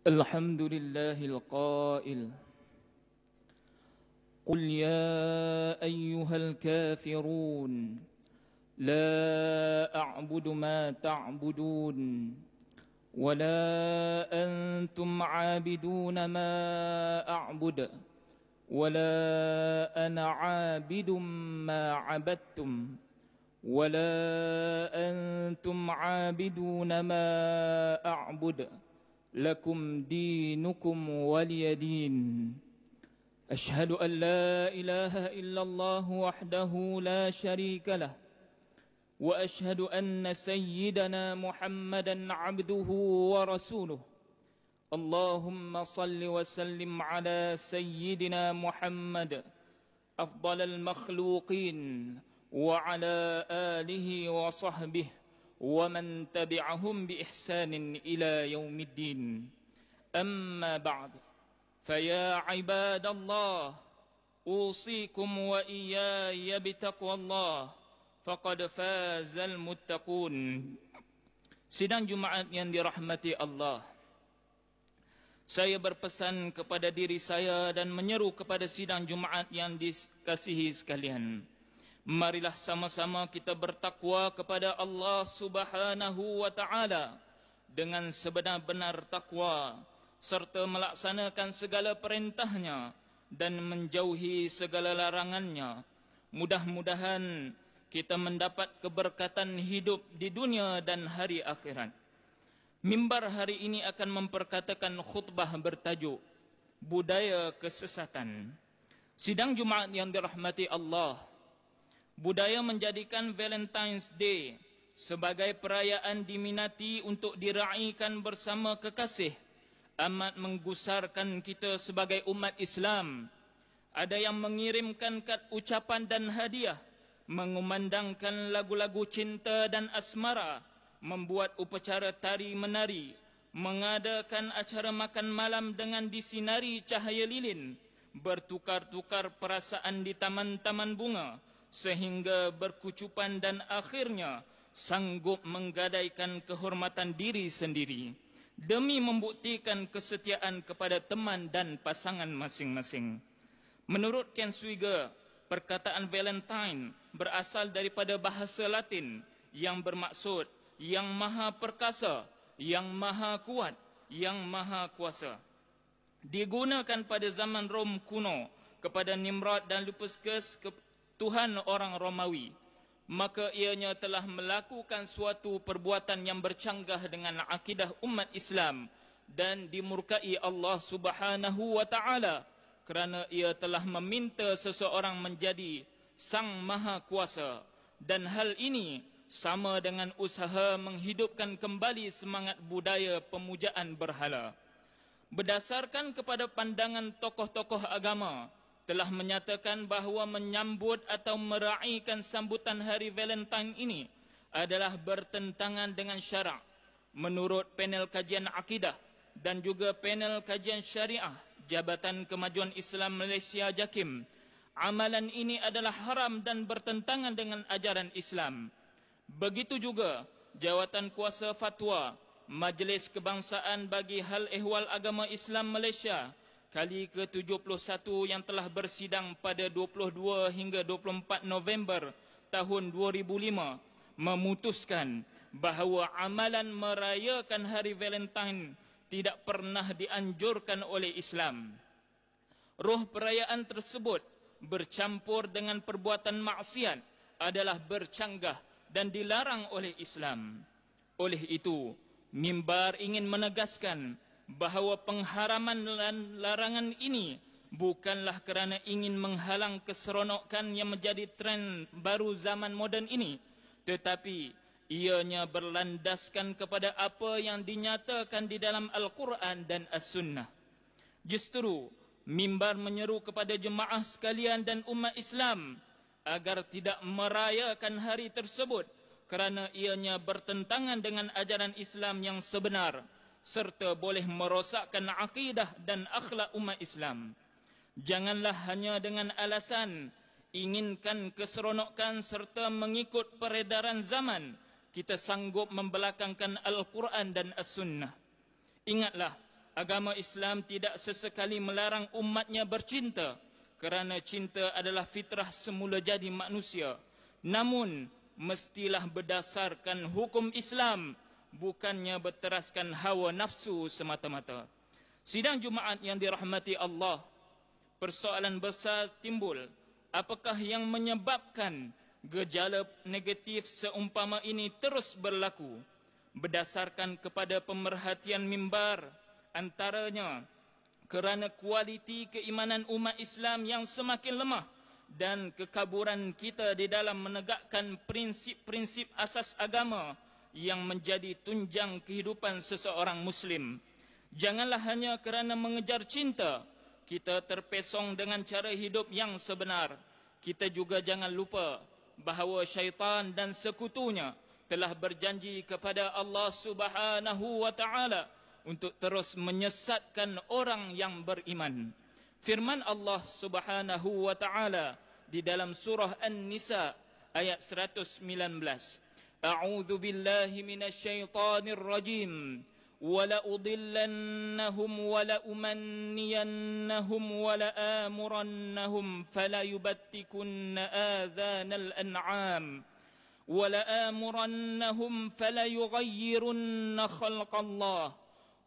الحمد لله القائل قل يا أيها الكافرون لا أعبد ما تعبدون ولا أنتم عابدون ما أعبد ولا أنا عابد ما عبدتم ولا أنتم عابدون ما أعبد لكم دينكم ولي دين. أشهد أن لا إله إلا الله وحده لا شريك له وأشهد أن سيدنا محمدا عبده ورسوله. اللهم صل وسلم على سيدنا محمد أفضل المخلوقين وعلى آله وصحبه ومن تبعهم بإحسان إلى يوم الدين. أما بعد فيا عباد الله أوصيكم وإياي بتقوى الله فقد فاز المتقون. Sidang Jumaat yang dirahmati Allah, saya berpesan kepada diri saya dan menyeru kepada sidang Jumaat yang dikasihi sekalian, marilah sama-sama kita bertakwa kepada Allah Subhanahu wa Ta'ala dengan sebenar-benar takwa, serta melaksanakan segala perintahnya dan menjauhi segala larangannya. Mudah-mudahan kita mendapat keberkatan hidup di dunia dan hari akhirat. Mimbar hari ini akan memperkatakan khutbah bertajuk Budaya Kesesatan. Sidang Jumaat yang dirahmati Allah, budaya menjadikan Valentine's Day sebagai perayaan diminati untuk diraihkan bersama kekasih amat menggusarkan kita sebagai umat Islam. Ada yang mengirimkan kad ucapan dan hadiah, mengumandangkan lagu-lagu cinta dan asmara, membuat upacara tari-menari, mengadakan acara makan malam dengan disinari cahaya lilin, bertukar-tukar perasaan di taman-taman bunga, sehingga berkucupan dan akhirnya sanggup menggadaikan kehormatan diri sendiri demi membuktikan kesetiaan kepada teman dan pasangan masing-masing. Menurut Ken Swigger, perkataan Valentine berasal daripada bahasa Latin yang bermaksud yang maha perkasa, yang maha kuat, yang maha kuasa. Digunakan pada zaman Rom kuno kepada Nimrod dan Lupercus, Tuhan orang Romawi, maka ianya telah melakukan suatu perbuatan yang bercanggah dengan akidah umat Islam dan dimurkai Allah Subhanahu wa Ta'ala kerana ia telah meminta seseorang menjadi sang maha kuasa, dan hal ini sama dengan usaha menghidupkan kembali semangat budaya pemujaan berhala. Berdasarkan kepada pandangan tokoh-tokoh agama, telah menyatakan bahawa menyambut atau meraihkan sambutan hari Valentine ini adalah bertentangan dengan syarak. Menurut panel kajian akidah dan juga panel kajian syariah Jabatan Kemajuan Islam Malaysia JAKIM, amalan ini adalah haram dan bertentangan dengan ajaran Islam. Begitu juga Jawatan Kuasa Fatwa Majlis Kebangsaan bagi Hal Ehwal Agama Islam Malaysia kali ke-71 yang telah bersidang pada 22 hingga 24 November tahun 2005 memutuskan bahawa amalan merayakan hari Valentine tidak pernah dianjurkan oleh Islam. Roh perayaan tersebut bercampur dengan perbuatan maksiat adalah bercanggah dan dilarang oleh Islam. Oleh itu, mimbar ingin menegaskan bahawa pengharaman dan larangan ini bukanlah kerana ingin menghalang keseronokan yang menjadi tren baru zaman moden ini, tetapi ianya berlandaskan kepada apa yang dinyatakan di dalam Al-Quran dan As-Sunnah. Justru, mimbar menyeru kepada jemaah sekalian dan umat Islam agar tidak merayakan hari tersebut kerana ianya bertentangan dengan ajaran Islam yang sebenar, serta boleh merosakkan akidah dan akhlak umat Islam. Janganlah hanya dengan alasan inginkan keseronokan serta mengikut peredaran zaman kita sanggup membelakangkan Al-Quran dan As-Sunnah. Ingatlah, agama Islam tidak sesekali melarang umatnya bercinta, kerana cinta adalah fitrah semula jadi manusia. Namun, mestilah berdasarkan hukum Islam, bukannya berteraskan hawa nafsu semata-mata. Sidang Jumaat yang dirahmati Allah, persoalan besar timbul. Apakah yang menyebabkan gejala negatif seumpama ini terus berlaku? Berdasarkan kepada pemerhatian mimbar, antaranya kerana kualiti keimanan umat Islam yang semakin lemah dan kekaburan kita di dalam menegakkan prinsip-prinsip asas agama yang menjadi tunjang kehidupan seseorang Muslim. Janganlah hanya kerana mengejar cinta kita terpesong dengan cara hidup yang sebenar. Kita juga jangan lupa bahawa syaitan dan sekutunya telah berjanji kepada Allah Subhanahu wa taala untuk terus menyesatkan orang yang beriman. Firman Allah Subhanahu wa taala di dalam surah An-Nisa ayat 119. A'udzu billahi minasyaitonir rajim. وَلَأُضِلَّنَّهُمْ وَلَأُمَنِّيَنَّهُمْ وَلَآمُرَنَّهُمْ فَلَيُبَتِّكُنَّ آذَانَ الْأَنْعَامِ وَلَآمُرَنَّهُمْ فَلَيُغَيِّرُنَّ خَلْقَ اللَّهِ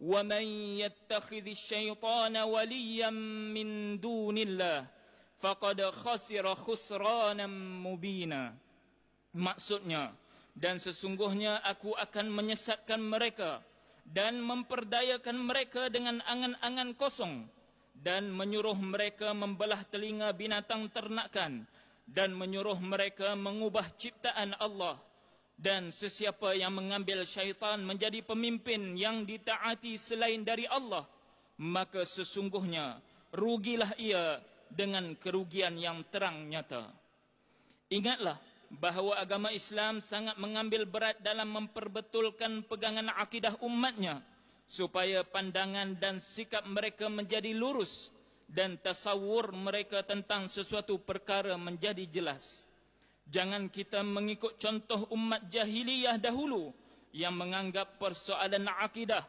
وَمَنْ يَتَّخِذِ الشَّيْطَانَ وَلِيًّا مِنْ دُونِ اللَّهِ فَقَدْ خَسِرَ خُسْرَانًا مُبِينًا. Maksudnya, dan sesungguhnya aku akan menyesatkan mereka dan memperdayakan mereka dengan angan-angan kosong dan menyuruh mereka membelah telinga binatang ternakan dan menyuruh mereka mengubah ciptaan Allah. Dan sesiapa yang mengambil syaitan menjadi pemimpin yang ditaati selain dari Allah, maka sesungguhnya rugilah ia dengan kerugian yang terang nyata. Ingatlah bahawa agama Islam sangat mengambil berat dalam memperbetulkan pegangan akidah umatnya supaya pandangan dan sikap mereka menjadi lurus dan tasawur mereka tentang sesuatu perkara menjadi jelas. Jangan kita mengikut contoh umat jahiliyah dahulu yang menganggap persoalan akidah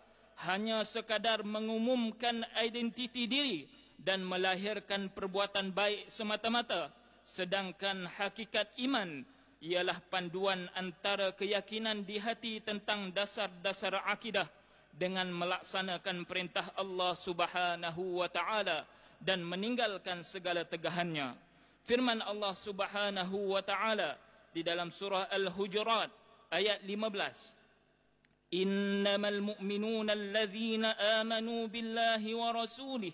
hanya sekadar mengumumkan identiti diri dan melahirkan perbuatan baik semata-mata, sedangkan hakikat iman ialah panduan antara keyakinan di hati tentang dasar-dasar akidah dengan melaksanakan perintah Allah Subhanahu wa taala dan meninggalkan segala tegahannya. Firman Allah Subhanahu wa taala di dalam surah Al-Hujurat ayat 15. Innamal mu'minuna allazina amanu billahi wa rasulih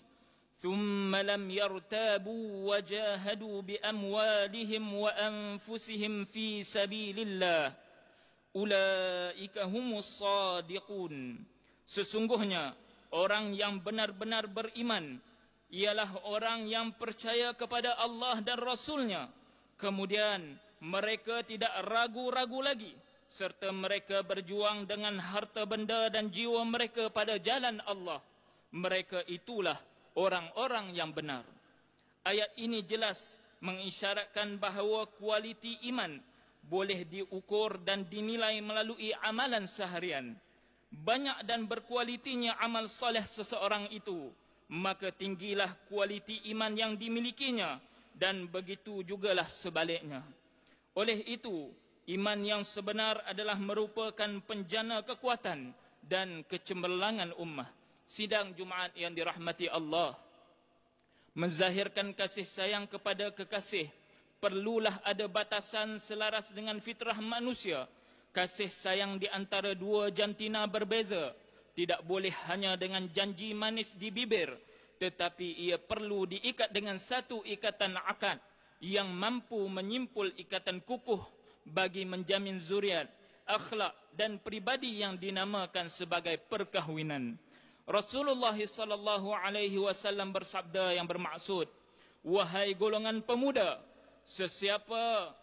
ثم لم يرتابوا وجاهدوا بأموالهم وأنفسهم في سبيل الله أولئك هم الصادقون. Sesungguhnya orang yang benar-benar beriman ialah orang yang percaya kepada Allah dan Rasulnya, kemudian mereka tidak ragu-ragu lagi serta mereka berjuang dengan harta benda dan jiwa mereka pada jalan Allah. Mereka itulah orang-orang yang benar. Ayat ini jelas mengisyaratkan bahawa kualiti iman boleh diukur dan dinilai melalui amalan seharian. Banyak dan berkualitinya amal soleh seseorang itu, maka tinggilah kualiti iman yang dimilikinya, dan begitu jugalah sebaliknya. Oleh itu, iman yang sebenar adalah merupakan penjana kekuatan dan kecemerlangan ummah. Sidang Jumaat yang dirahmati Allah, menzahirkan kasih sayang kepada kekasih perlulah ada batasan selaras dengan fitrah manusia. Kasih sayang di antara dua jantina berbeza tidak boleh hanya dengan janji manis di bibir, tetapi ia perlu diikat dengan satu ikatan akad yang mampu menyimpul ikatan kukuh bagi menjamin zuriat, akhlak dan pribadi yang dinamakan sebagai perkahwinan. Rasulullah sallallahu alaihi wasallam bersabda yang bermaksud, wahai golongan pemuda, sesiapa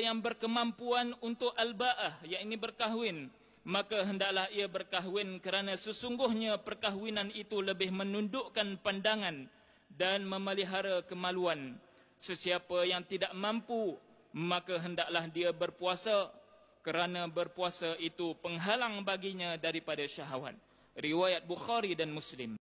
yang berkemampuan untuk al-ba'ah, yakni berkahwin, maka hendaklah ia berkahwin kerana sesungguhnya perkahwinan itu lebih menundukkan pandangan dan memelihara kemaluan. Sesiapa yang tidak mampu, maka hendaklah dia berpuasa kerana berpuasa itu penghalang baginya daripada syahwat. Riwayat Bukhari dan Muslim.